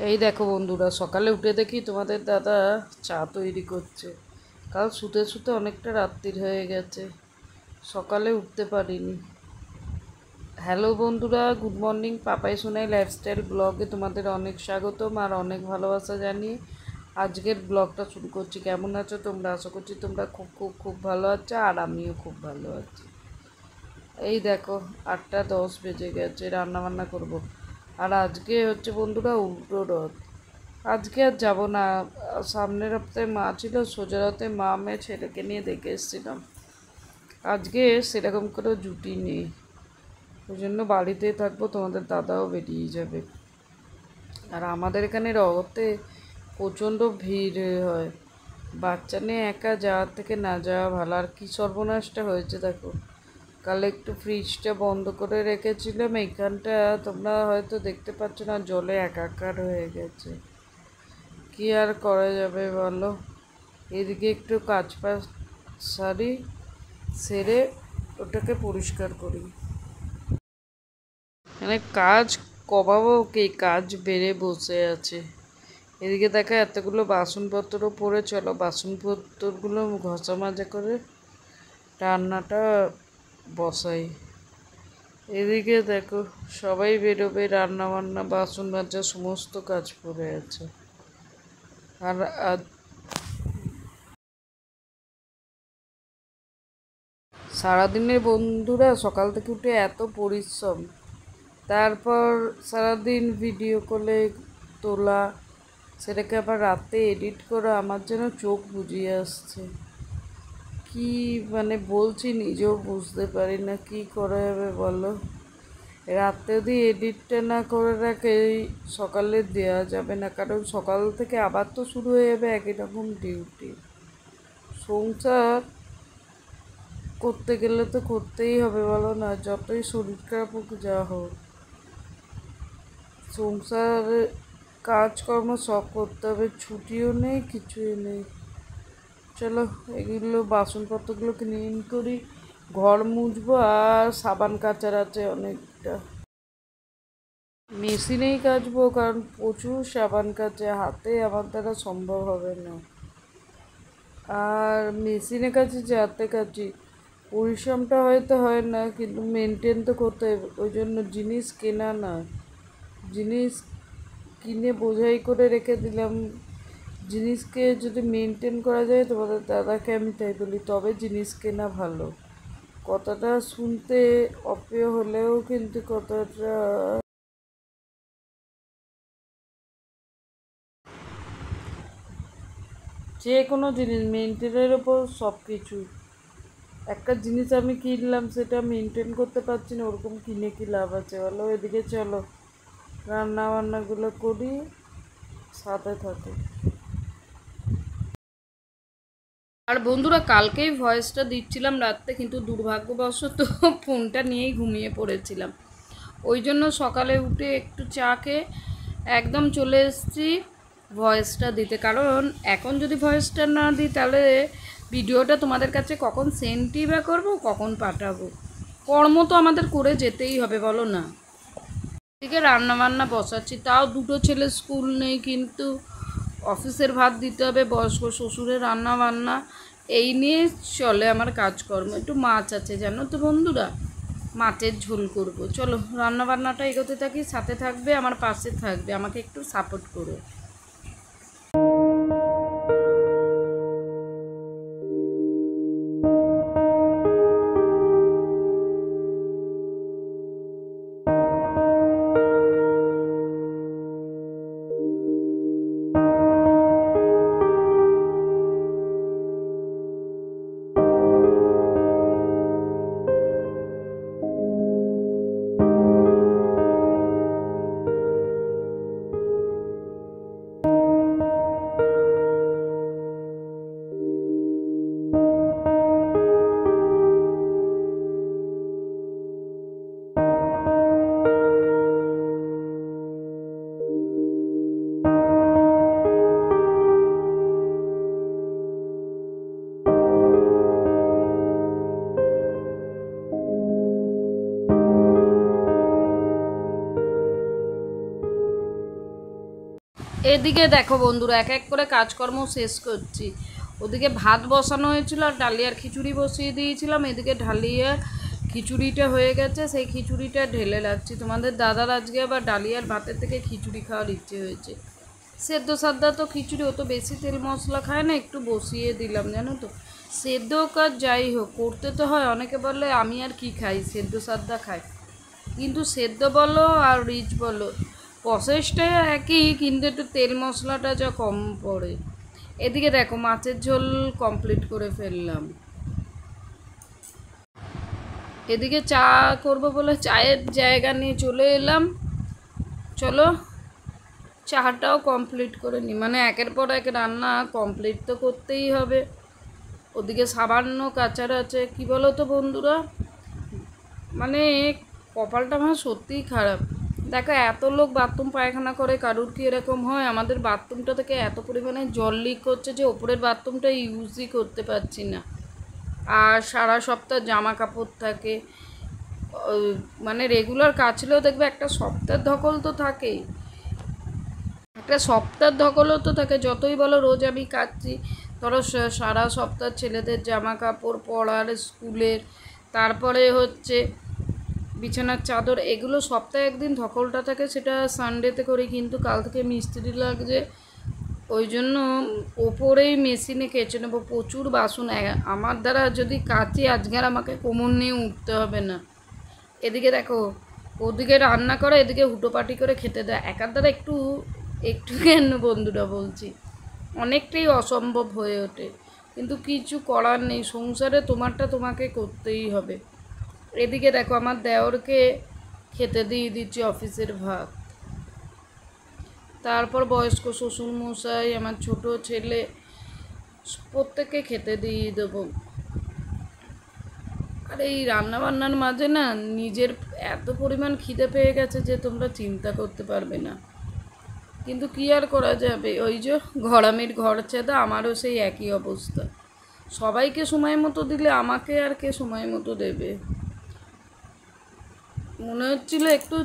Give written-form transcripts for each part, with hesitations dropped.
এই দেখো বন্ধুরা, সকালে উঠে দেখি তোমাদের দাদা চা তৈরি করছে। কাল শুতে শুতে অনেকটা রাত্রির হয়ে গেছে, সকালে উঠতে পারিনি। হ্যালো বন্ধুরা, good morning. Papai Sonai lifestyle ব্লগে তোমাদের অনেক স্বাগতম আর অনেক ভালোবাসা জানিয়ে আজকের ব্লগটা শুরু করছি। কেমন আছো তোমরা? আশা করছি তোমরা খুব খুব খুব ভালো আছো, আর আমিও খুব ভালো আছি। এই দেখো, 8:10 বেজে গেছে, রান্নাবান্না করব। আর আজকে হচ্ছে বন্ধুরা উল্টো রথ। আজকে আর যাবো না। সামনের সপ্তাহে মা ছিল, সোজা রাতে মা মেয়ে ছেলেকে নিয়ে দেখে এসেছিলাম। আজকে সেরকম করে জুটি নেই, ওই জন্য বাড়িতেই থাকবো। তোমাদের দাদাও বেরিয়ে যাবে। আর আমাদের এখানে রথে প্রচণ্ড ভিড় হয়। বাচ্চা নিয়ে একা যাওয়ার থেকে না যাওয়া ভালো। আর কী সর্বনাশটা হয়েছে দেখো, কাল একটু ফ্রিজটা বন্ধ করে রেখেছিলাম, এইখানটা তোমরা হয়তো দেখতে পাচ্ছ না, জলে একাকার হয়ে গেছে। কি আর করা যাবে বলো। এদিকে একটু কাজ বাজ সারি, সেরে ওটাকে পরিষ্কার করি। মানে কাজ কমাবো কি, কাজ বেড়ে বসে আছে। এদিকে দেখা এতগুলো বাসনপত্র পড়ে, চলো বাসনপত্রগুলো ঘষা মাজা করে রান্নাটা বসাই। এদিকে দেখো সবাই বেরোবে, রান্না বান্না বাসন মাজা সমস্ত কাজ পড়ে আছে। আর সারাদিনের বন্ধুরা সকাল থেকে উঠে এত পরিশ্রম, তারপর সারাদিন ভিডিও কলে তোলা, সেটাকে আবার রাতে এডিট করা, আমার যেন চোখ বুজিয়ে আসছে। কি মানে বলছি, নিজেও বুঝতে পারি না কি করা যাবে বলো। রাতে যদি এডিটটা না করে রাখে, সকালে দেওয়া যাবে না, কারণ সকাল থেকে আবার তো শুরু হয়ে যাবে একই রকম ডিউটি। সংসার করতে গেলে তো করতেই হবে বলো না, যতই শরীর খারাপ হোক যা হোক, সংসারে কাজকর্ম সব করতে হবে, ছুটিও নেই কিছুই নেই। চলো এগুলো বাসনপত্রগুলো ক্লিন করি, ঘর মুছবো, আর সাবান কাচার আছে অনেকটা। মেশিনেই কাচবো, কারণ প্রচুর সাবান কাচে, হাতে আমার দ্বারা সম্ভব হবে না। আর মেশিনে কাচি যে হাতে কাচি, পরিশ্রমটা হয়তো হয় না, কিন্তু মেনটেন তো করতে হবে। ওই জন্য জিনিস কেনা না, জিনিস কিনে বোঝাই করে রেখে দিলাম। জিনিসকে যদি মেনটেন করা যায়, তোমাদের দাদাকে আমি তাই বলি, তবে জিনিস কেনা ভালো। কথাটা শুনতে অপ্রিয় হলেও কিন্তু কথাটা যে কোনো জিনিস মেনটেনের ওপর সব কিছু। একটা জিনিস আমি কিনলাম, সেটা মেনটেন করতে পারছি না, ওরকম কিনে কি লাভ আছে বলো। এদিকে চলো রান্না বান্নাগুলো করি, সাথে থাকো। আর বন্ধুরা, কালকেই ভয়েসটা দিচ্ছিলাম রাত্রে, কিন্তু দুর্ভাগ্যবশত ফোনটা নিয়েই ঘুমিয়ে পড়েছিলাম। ওই জন্য সকালে উঠে একটু চা খেয়ে একদম চলে এসেছি ভয়েসটা দিতে। কারণ এখন যদি ভয়েসটা না দিই, তাহলে ভিডিওটা তোমাদের কাছে কখন সেন্ডই বা করবো, কখন পাঠাবো। কর্ম তো আমাদের করে যেতেই হবে বলো না। এদিকে রান্নাবান্না বসাচ্ছি, তাও দুটো ছেলে স্কুল নেই, কিন্তু অফিসের ভাত দিতে হবে, বয়স্ক শ্বশুরের রান্না বান্না, এই নিয়ে চলে আমার কাজকর্ম। একটু মাছ আছে জানো তো বন্ধুরা, মাছের ঝোল করব। চলো রান্না বান্নাটা এগোতে থাকি, সাথে থাকবে, আমার পাশে থাকবে, আমাকে একটু সাপোর্ট করো। এদিকে দেখো বন্ধুরা, এক এক করে কাজকর্ম শেষ করছি। ওদিকে ভাত বসানো হয়েছিল আর ডালিয়ার খিচুড়ি বসিয়ে দিয়েছিলাম। এদিকে ডালিয়া খিচুড়িটা হয়ে গেছে, সেই খিচুড়িটা ঢেলে রাখছি। তোমাদের দাদার আজকে আবার ডালিয়ার ভাতের থেকে খিচুড়ি খাওয়ার ইচ্ছে হয়েছে। সেদ্ধ সাদ্দা তো খিচুড়ি, ও তো বেশি তেল মশলা খায় না, একটু বসিয়ে দিলাম জানো তো। সেদ্ধ কাজ যাই হোক করতে তো হয়। অনেকে বলে আমি আর কি খাই, সেদ্ধ সাদ্দা খাই, কিন্তু সেদ্ধ বলো আর রিচ বলো প্রসেসটা একই, কিন্তু একটু তেল মশলাটা যা কম পড়ে। এদিকে দেখো মাছের ঝোল কমপ্লিট করে ফেললাম। এদিকে চা করব বলে চায়ের জায়গা নিয়ে চলে এলাম। চলো চাটাও কমপ্লিট করে নিই, মানে একের পর এক রান্না কমপ্লিট তো করতেই হবে। ওদিকে সামান্য কাচার আছে। কি বলো তো বন্ধুরা, মানে কপালটা আমার সত্যিই খারাপ। দেখো এত লোক বাথরুম পায়খানা করে, কারুর কি এরকম হয়? আমাদের বাথরুমটা থেকে এত পরিমাণে জল লিক করছে যে ওপরের বাথরুমটা ইউজই করতে পারছি না। আর সারা সপ্তাহ জামা কাপড় থাকে, মানে রেগুলার কাচলেও দেখবে একটা সপ্তাহের ধকল তো থাকেই, একটা সপ্তাহের ধকলও তো থাকে। যতই বলো রোজ আমি কাচ্ছি, ধরো সারা সপ্তাহ ছেলেদের জামা কাপড়, পড়ার, স্কুলের, তারপরে হচ্ছে বিছানার চাদর, এগুলো সপ্তাহে একদিন ধকলটা থাকে, সেটা সানডেতে করি। কিন্তু কাল থেকে মিস্ত্রি লাগছে, ওই জন্য ওপরেই মেশিনে কেচে নেবো। প্রচুর বাসন আমার দ্বারা যদি কাচি আজকে আর আমাকে কোমর নিয়ে উঠতে হবে না। এদিকে দেখো ওদিকে রান্না করে, এদিকে হুটোপাটি করে খেতে দেয়। একার দ্বারা একটু একটু কেন বন্ধুরা বলছি, অনেকটাই অসম্ভব হয়ে ওঠে, কিন্তু কিছু করার নেই। সংসারে তোমারটা তোমাকে করতেই হবে। এদিকে দেখো আমার দেওরকে খেতে দিয়ে দিচ্ছি অফিসের ভাত, তারপর বয়স্ক শ্বশুরমশাই, আমার ছোট ছেলে, প্রত্যেককে খেতে দিয়ে দেবো। আর এই রান্নাবান্নার মাঝে না নিজের এত পরিমাণ খিদে পেয়ে গেছে যে তোমরা চিন্তা করতে পারবে না। কিন্তু কী আর করা যাবে, ওই যে ঘরামির ঘর ছেদা, আমারও সেই একই অবস্থা। সবাইকে সময় মতো দিলে আমাকে আর কে সময় মতো দেবে। মনে হচ্ছিল একটু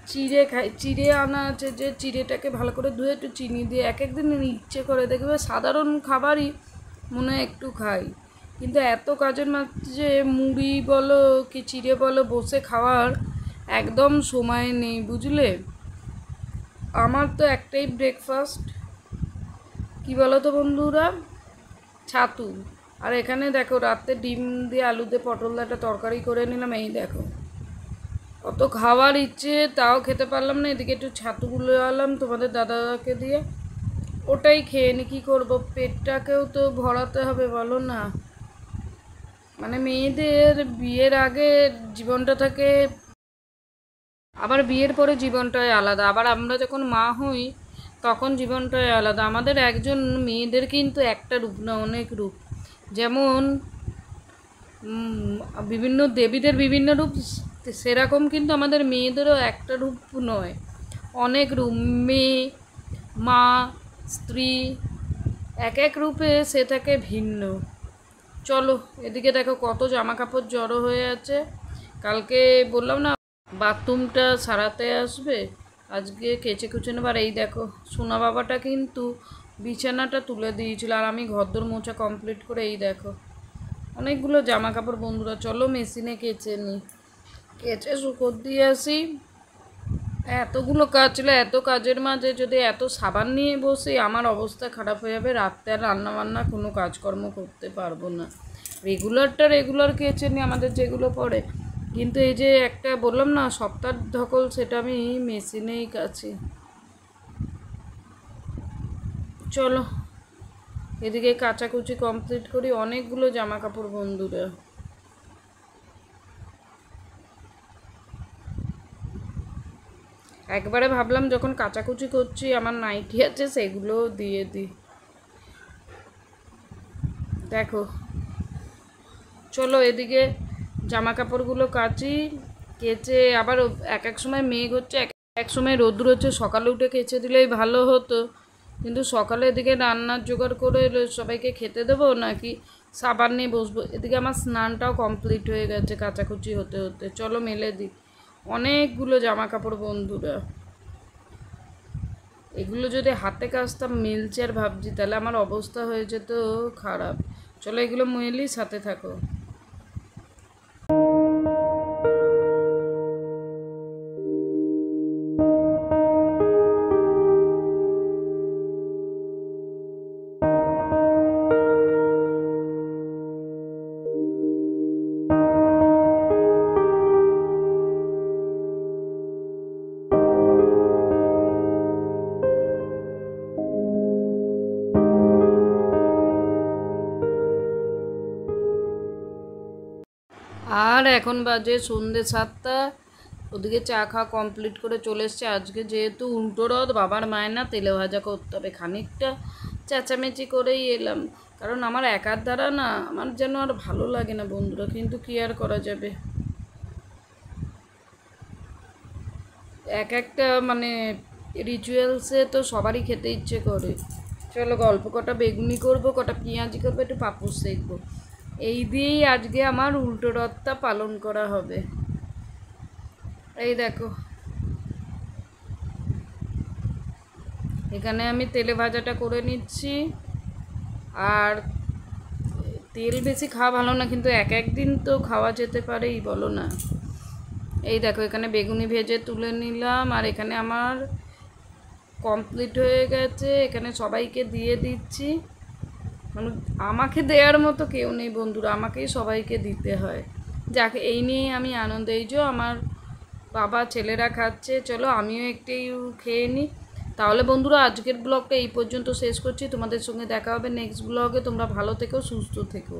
চিড়ে খাই, চিড়ে আনা আছে, যে চিড়েটাকে ভালো করে ধুয়ে একটু চিনি দিয়ে এক একদিন ইচ্ছে করে দেখবে সাধারণ খাবারই মনে হয় একটু খাই, কিন্তু এত কাজের মাঝে মুড়ি বলো কি চিড়ে বলো বসে খাওয়ার একদম সময় নেই, বুঝলে। আমার তো একটাই ব্রেকফাস্ট, কি বলো তো বন্ধুরা, ছাতু। আর এখানে দেখো রাতে ডিম দিয়ে আলু দিয়ে পটল দিয়ে একটা তরকারি করে নিলাম। এই দেখো অত খাওয়ার ইচ্ছে, তাও খেতে পারলাম না। এদিকে একটু ছাতুগুলো আনলাম তোমাদের দাদাকে দিয়ে, ওটাই খেয়ে নি। কী করবো, পেটটাকেও তো ভরাতে হবে বলো না। মানে মেয়েদের বিয়ের আগে জীবনটা থাকে, আবার বিয়ের পরে জীবনটাই আলাদা। আবার আমরা যখন মা হই তখন জীবনটাই আলাদা। আমাদের একজন মেয়েদের কিন্তু একটা রূপ না, অনেক রূপ। যেমন বিভিন্ন দেবীদের বিভিন্ন রূপ, সেরকম কিন্তু আমাদের মেয়েদেরও একটা রূপ নয়, অনেক রূপ। মেয়ে, মা, স্ত্রী, এক এক রূপে সে থাকে ভিন্ন। চলো এদিকে দেখো কত জামা কাপড় জড়ো হয়ে আছে। কালকে বললাম না বাথরুমটা সারাতে আসবে, আজকে কেচে কুচে নেবার। এই দেখো সোনা বাবাটা কিন্তু বিছানাটা তুলে দিয়েছিল, আর আমি ঘরদোর মোছা কমপ্লিট করে এই দেখো অনেকগুলো জামা কাপড়। বন্ধুরা চলো মেশিনে কেচে নিই, কেচে শুকোর দিয়ে আসি। এতগুলো কাজ ছিল, এত কাজের মাঝে যদি এত সাবান নিয়ে বসি আমার অবস্থা খারাপ হয়ে যাবে। রাত্রে আর রান্নাবান্না কোনো কাজকর্ম করতে পারবো না। রেগুলারটা রেগুলার কেচে নিই আমাদের যেগুলো পড়ে, কিন্তু এই যে একটা বললাম না সপ্তাহ ধকল, সেটা আমি মেশিনেই কাছি। চলো এদিকে কাচাকুচি কমপ্লিট করি, অনেকগুলো জামা কাপড় বন্ধুরা। একবারে ভাবলাম যখন কাচাকুচি করছি আমার নাইটি আছে সেগুলো দিয়ে দিই। দেখো চলো এদিকে জামা কাপড়গুলো কাচি, কেচে আবার এক এক সময় মেঘ হচ্ছে, এক এক সময় রোদ্র হচ্ছে। সকালে উঠে কেচে দিলেই ভালো হতো, কিন্তু সকালে এদিকে রান্নার জোগাড় করে সবাইকে খেতে দেবো নাকি সাবান নিয়ে বসবো। এদিকে আমার স্নানটাও কমপ্লিট হয়ে গেছে কাচাকুচি হতে হতে। চলো মেলে দিই অনেকগুলো জামা কাপড় বন্ধুরা। এগুলো যদি হাতে কাচতাম মিলছে আর ভাবছি, তাহলে আমার অবস্থা হয়ে যেত খারাপ। চলো এগুলো মুয়েলি, সাথে থাকো। আর এখন বাজে সন্ধ্যে 7টা। ওদিকে চা খাওয়া কমপ্লিট করে চলে এসছে। আজকে যেহেতু উল্টো রথ, বাবার মায়না তেলে ভাজা করতে হবে, খানিকটা চেঁচামেচি করেই এলাম। কারণ আমার একার দ্বারা না, আমার যেন আর ভালো লাগে না বন্ধুরা, কিন্তু কি আর করা যাবে, এক একটা মানে রিচুয়ালসে তো সবারই খেতে ইচ্ছে করে। চলো গল্প, কটা বেগুনি করবো, কটা পেঁয়াজি করবো, একটু পাঁপড় সেঁকবো। এই দিয়েই আজকে আমার উল্টো রথটা পালন করা হবে। এই দেখো, এখানে আমি তেলে ভাজাটা করে নিচ্ছি। আর তেল বেশি খাওয়া ভালো না, কিন্তু এক একদিন তো খাওয়া যেতে পারেই, বলো না। এই দেখো, এখানে বেগুনি ভেজে তুলে নিলাম, আর এখানে আমার কমপ্লিট হয়ে গেছে। এখানে সবাইকে দিয়ে দিচ্ছি। মানে আমাকে দেওয়ার মতো কেউ নেই বন্ধুরা, আমাকেই সবাইকে দিতে হয়। যাকে এই নিয়েই আমি আনন্দ। এই যে আমার বাবা, ছেলেরা খাচ্ছে, চলো আমিও একটু খেয়ে নিই। তাহলে বন্ধুরা আজকের ব্লগটা এই পর্যন্ত শেষ করছি। তোমাদের সঙ্গে দেখা হবে নেক্সট ব্লগে। তোমরা ভালো থেকো, সুস্থ থেকো।